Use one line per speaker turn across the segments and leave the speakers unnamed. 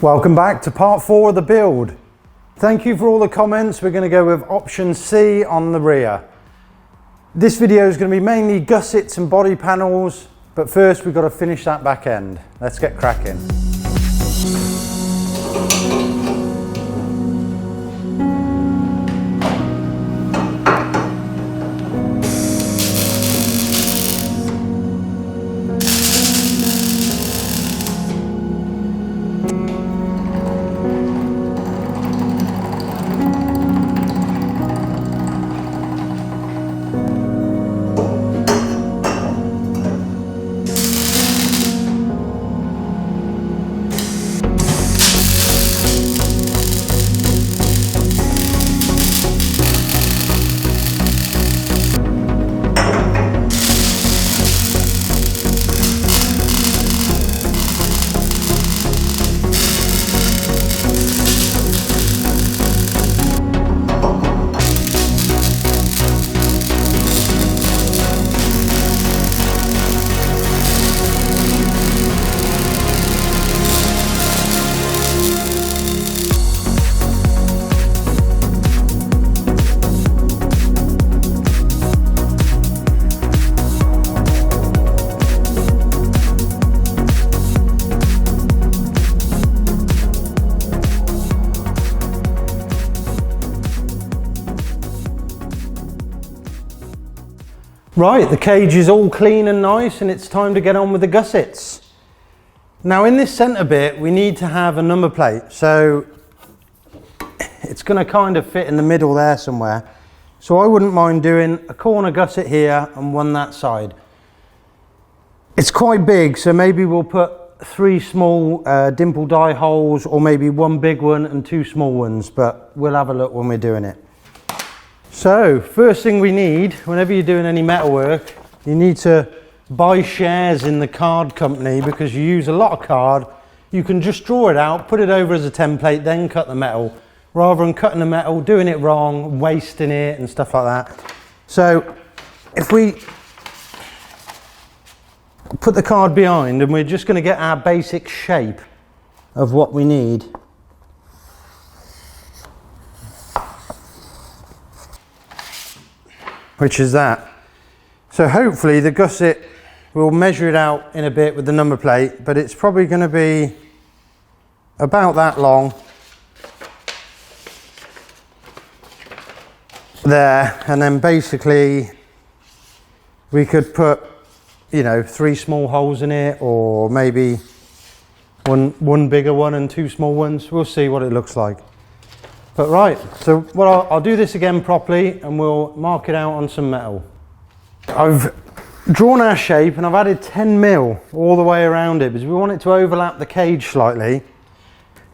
Welcome back to part 4 of the build. Thank you for all the comments. We're going to go with option C on the rear. This video is going to be mainly gussets and body panels, but first we've got to finish that back end. Let's get cracking. Right, the cage is all clean and nice and it's time to get on with the gussets. Now in this centre bit we need to have a number plate, so it's going to kind of fit in the middle there somewhere. So I wouldn't mind doing a corner gusset here and one that side. It's quite big, so maybe we'll put 3 small dimple die holes, or maybe 1 big one and 2 small ones, but we'll have a look when we're doing it. So first thing we need, whenever you're doing any metal work, you need to buy shares in the card company, because you use a lot of card. You can just draw it out, put it over as a template, then cut the metal, rather than cutting the metal, doing it wrong, wasting it and stuff like that. So if we put the card behind and we're just going to get our basic shape of what we need. Which is that. So hopefully the gusset, we'll measure it out in a bit with the number plate, but it's probably going to be about that long there, and then basically we could put, you know, 3 small holes in it, or maybe one bigger one and 2 small ones. We'll see what it looks like. But right, so well, I'll do this again properly and we'll mark it out on some metal. I've drawn our shape and I've added 10mm all the way around it because we want it to overlap the cage slightly.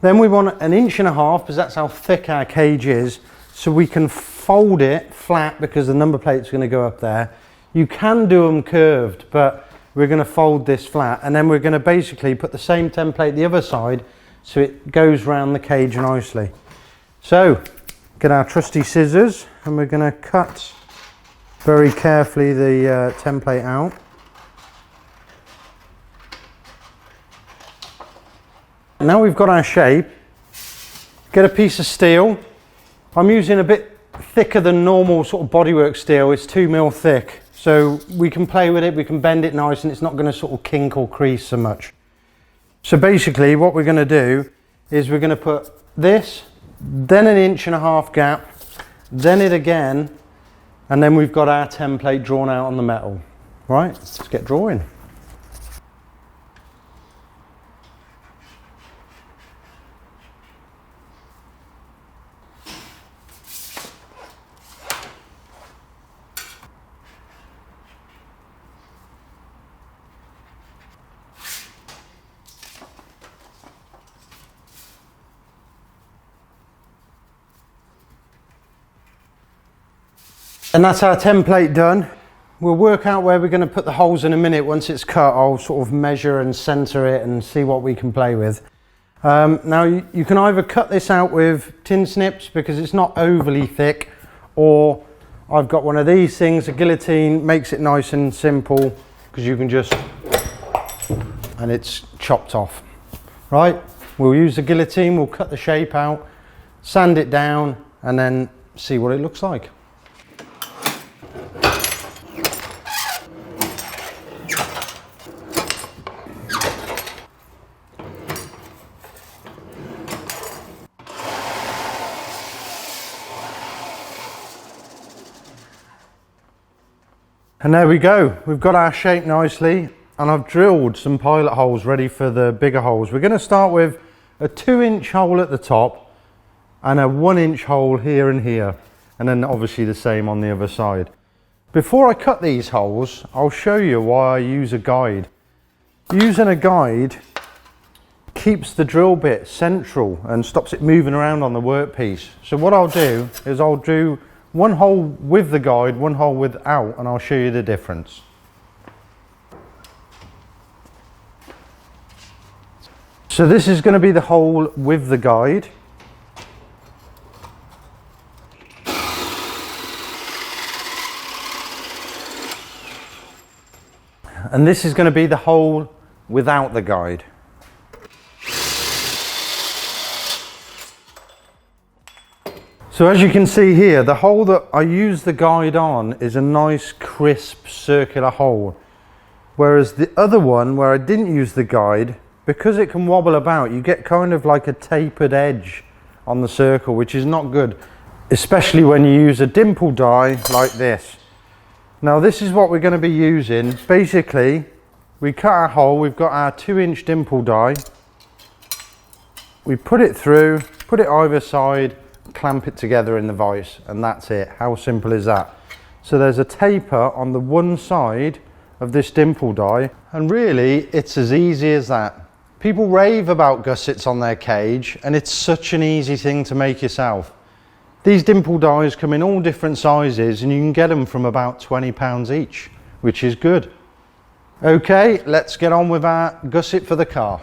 Then we want 1.5 inches because that's how thick our cage is, so we can fold it flat because the number plate's going to go up there. You can do them curved, but we're going to fold this flat, and then we're going to basically put the same template the other side so it goes round the cage nicely. So, get our trusty scissors and we're going to cut very carefully the template out. Now we've got our shape, get a piece of steel. I'm using a bit thicker than normal sort of bodywork steel, it's 2mm thick. So we can play with it, we can bend it nice and it's not going to sort of kink or crease so much. So basically what we're going to do is we're going to put this, then 1.5 inches gap, then it again, and then we've got our template drawn out on the metal. Right, let's get drawing. And that's our template done. We'll work out where we're going to put the holes in a minute. Once it's cut, I'll sort of measure and center it and see what we can play with. Now you can either cut this out with tin snips because it's not overly thick, or I've got one of these things, a guillotine, makes it nice and simple because you can just, and it's chopped off. Right, We'll use the guillotine, we'll cut the shape out, sand it down, and then see what it looks like. And there we go, we've got our shape nicely, and I've drilled some pilot holes ready for the bigger holes. We're going to start with a 2-inch hole at the top and a 1-inch hole here and here, and then obviously the same on the other side. Before I cut these holes, I'll show you why I use a guide. Using a guide keeps the drill bit central and stops it moving around on the workpiece. So what I'll do is I'll do one hole with the guide, one hole without, and I'll show you the difference. So this is going to be the hole with the guide. And this is going to be the hole without the guide. So as you can see here, the hole that I use the guide on is a nice crisp circular hole. Whereas the other one where I didn't use the guide, because it can wobble about, you get kind of like a tapered edge on the circle, which is not good, especially when you use a dimple die like this. Now this is what we're going to be using. Basically, we cut our hole, we've got our 2-inch dimple die, we put it through, put it either side, clamp it together in the vise, and that's it. How simple is that? So there's a taper on the one side of this dimple die, and really it's as easy as that. People rave about gussets on their cage, and it's such an easy thing to make yourself. These dimple dies come in all different sizes, and you can get them from about £20 each, which is good. Okay, let's get on with our gusset for the car.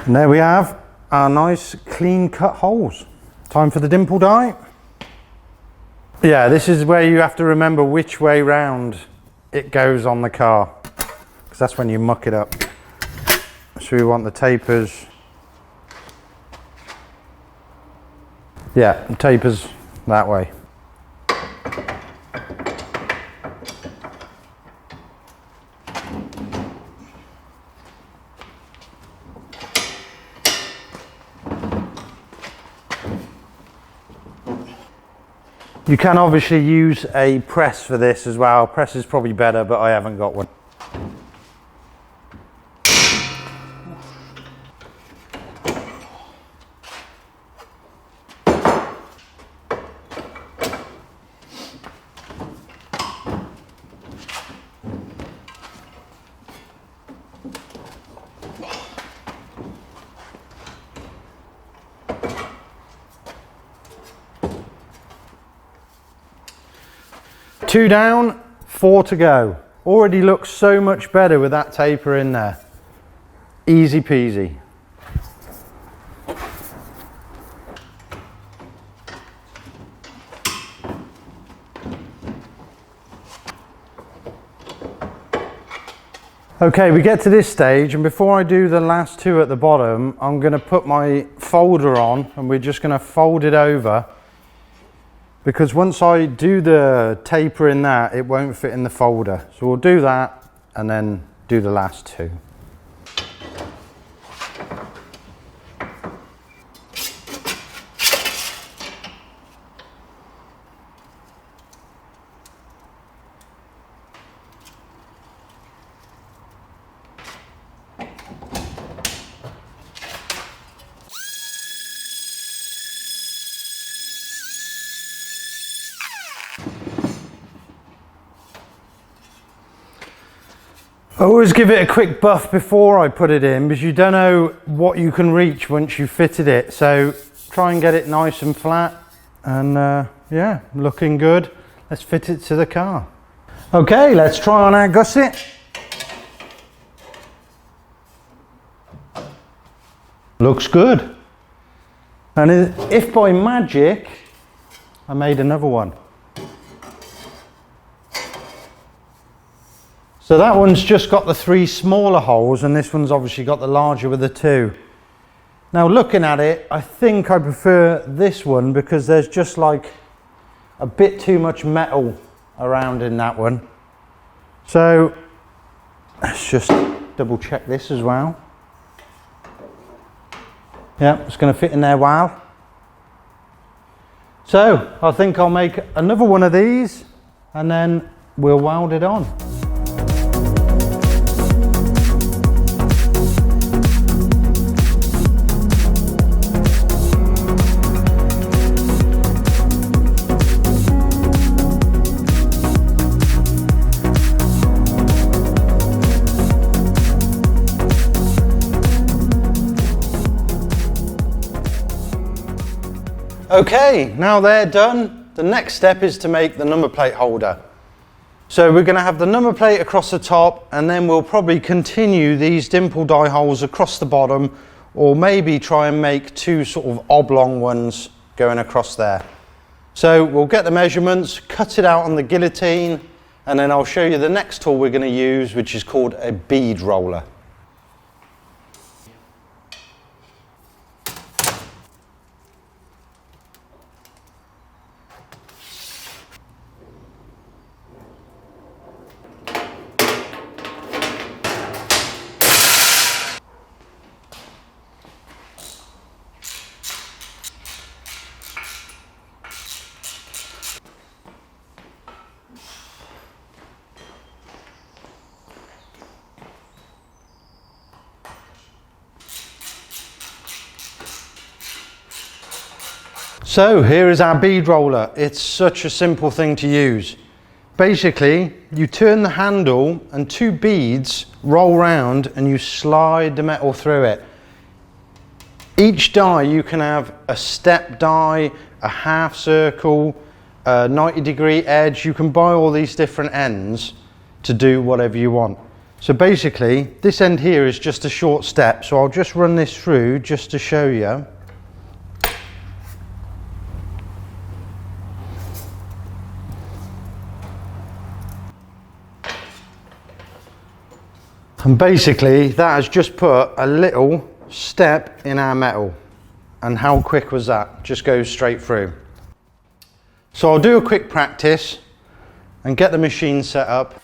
And there we have our nice clean cut holes. Time for the dimple die. Yeah, this is where you have to remember which way round it goes on the car, because that's when you muck it up. So we want the tapers. Yeah, the tapers that way. You can obviously use a press for this as well. Press is probably better, but I haven't got one. Two down, 4 to go. Already looks so much better with that taper in there. Easy peasy. Okay, we get to this stage, and before I do the last two at the bottom, I'm going to put my folder on, and we're just going to fold it over, because once I do the taper in that, it won't fit in the folder. So we'll do that and then do the last two. I always give it a quick buff before I put it in because you don't know what you can reach once you've fitted it. So try and get it nice and flat, and yeah, looking good. Let's fit it to the car. Okay, let's try on our gusset. Looks good. And if by magic I made another one. So that one's just got the 3 smaller holes, and this one's obviously got the larger with the 2. Now looking at it, I think I prefer this one because there's just like a bit too much metal around in that one. So let's just double check this as well. Yeah, it's going to fit in there well. So I think I'll make another one of these and then we'll weld it on. Okay, now they're done, the next step is to make the number plate holder. So we're going to have the number plate across the top, and then we'll probably continue these dimple die holes across the bottom, or maybe try and make 2 sort of oblong ones going across there. So we'll get the measurements, cut it out on the guillotine, and then I'll show you the next tool we're going to use, which is called a bead roller. So here is our bead roller. It's such a simple thing to use. Basically, you turn the handle and 2 beads roll round and you slide the metal through it. Each die you can have a step die, a half circle, a 90-degree edge. You can buy all these different ends to do whatever you want. So basically, this end here is just a short step. So I'll just run this through just to show you. And basically that has just put a little step in our metal. And how quick was that? Just goes straight through. So I'll do a quick practice and get the machine set up.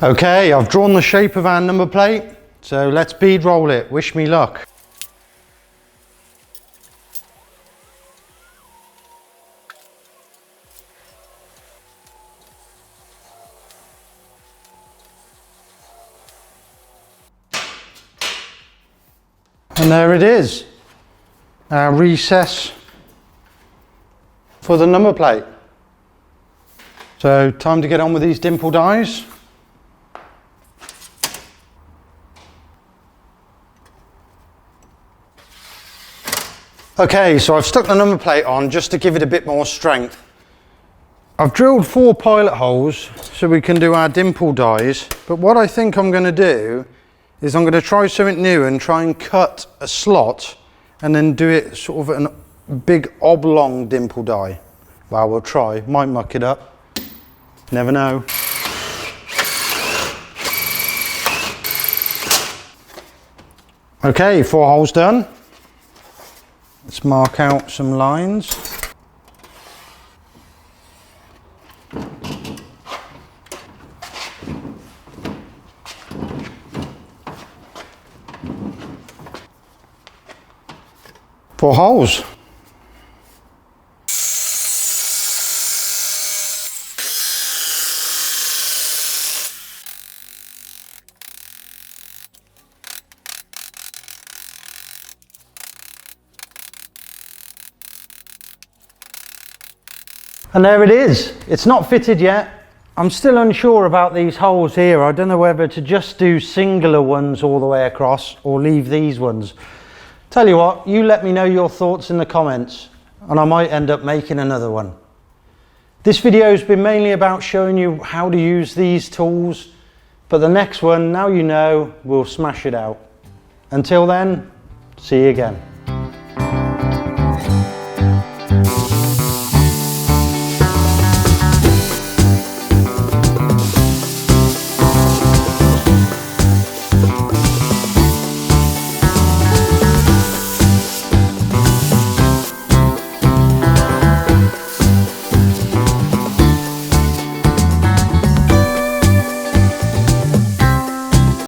Okay, I've drawn the shape of our number plate, so let's bead roll it. Wish me luck. And there it is, our recess for the number plate. So time to get on with these dimple dies. Okay, so I've stuck the number plate on just to give it a bit more strength. I've drilled 4 pilot holes so we can do our dimple dies, but what I think I'm going to do is I'm going to try something new and try and cut a slot and then do it sort of a big oblong dimple die. Well, we'll try, might muck it up, never know. Okay, 4 holes done. Let's mark out some lines. Four holes. And there it is. It's not fitted yet. I'm still unsure about these holes here. I don't know whether to just do singular ones all the way across or leave these ones. Tell you what, you let me know your thoughts in the comments and I might end up making another one. This video has been mainly about showing you how to use these tools, but the next one, now you know, we'll smash it out. Until then, see you again.